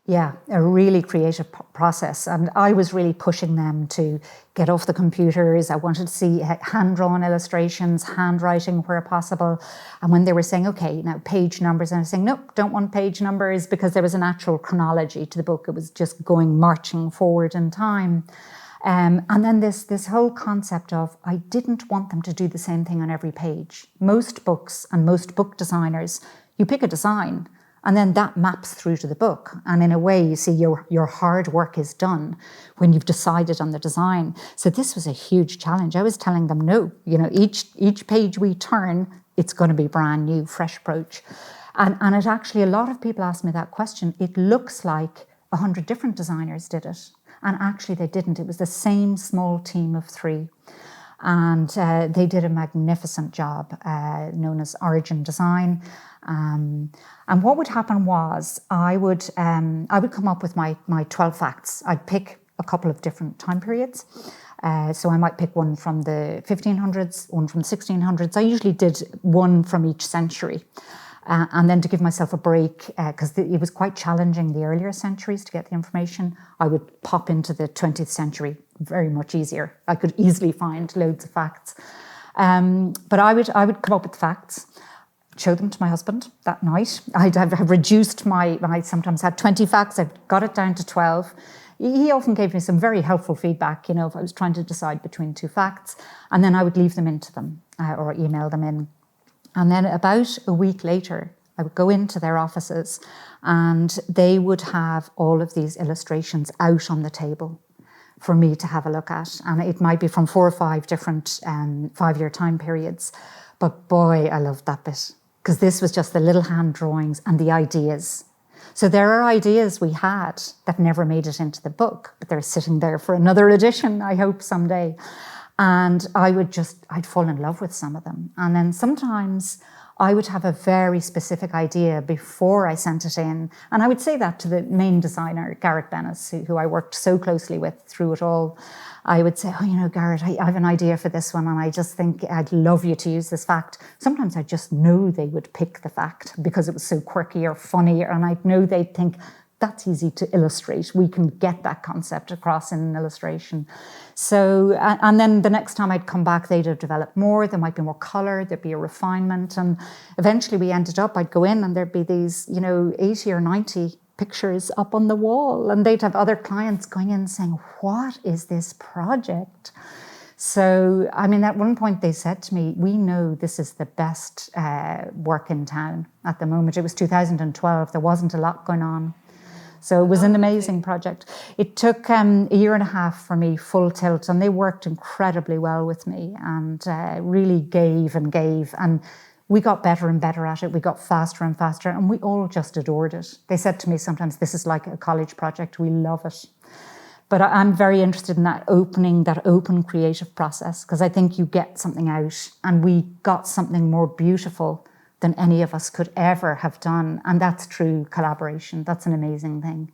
Yeah, a really creative process. And I was really pushing them to get off the computers. I wanted to see hand-drawn illustrations, handwriting where possible. And when they were saying, okay, now page numbers, and I was saying, nope, don't want page numbers, because there was an actual chronology to the book. It was just marching forward in time. And then this whole concept of, I didn't want them to do the same thing on every page. Most books and most book designers, you pick a design, and then that maps through to the book. And in a way, you see your hard work is done when you've decided on the design. So this was a huge challenge. I was telling them, no, each page we turn, it's going to be brand new, fresh approach. And it actually, a lot of people ask me that question. It looks like 100 different designers did it. And actually they didn't. It was the same small team of 3. And they did a magnificent job, known as Origin Design. And what would happen was I would come up with my 12 facts. I'd pick a couple of different time periods. So I might pick one from the 1500s, one from the 1600s. I usually did one from each century. And then to give myself a break, because it was quite challenging the earlier centuries to get the information, I would pop into the 20th century, very much easier. I could easily find loads of facts. But I would come up with facts, show them to my husband that night. I'd have reduced I sometimes had 20 facts, I've got it down to 12. He often gave me some very helpful feedback, if I was trying to decide between 2 facts, and then I would leave them into them or email them in. And then about a week later, I would go into their offices and they would have all of these illustrations out on the table for me to have a look at. And it might be from 4 or 5 different 5-year time periods. But boy, I loved that bit, because this was just the little hand drawings and the ideas. So there are ideas we had that never made it into the book, but they're sitting there for another edition, I hope someday. And I'd fall in love with some of them. And then sometimes I would have a very specific idea before I sent it in. And I would say that to the main designer, Garrett Bennis, who I worked so closely with through it all. I would say, Garrett, I have an idea for this one, and I just think I'd love you to use this fact. Sometimes I just know they would pick the fact because it was so quirky or funny, and I'd know they'd think, that's easy to illustrate. We can get that concept across in an illustration. So, and then the next time I'd come back, they'd have developed more. There might be more color, there'd be a refinement. And eventually I'd go in and there'd be these, 80 or 90 pictures up on the wall. And they'd have other clients going in saying, what is this project? So, at one point they said to me, we know this is the best work in town at the moment. It was 2012. There wasn't a lot going on. So it was an amazing project. It took a year and a half for me, full tilt, and they worked incredibly well with me and really gave. And we got better and better at it. We got faster and faster, and we all just adored it. They said to me sometimes, this is like a college project. We love it. But I'm very interested in that open creative process, because I think you get something out, and we got something more beautiful than any of us could ever have done. And that's true collaboration. That's an amazing thing.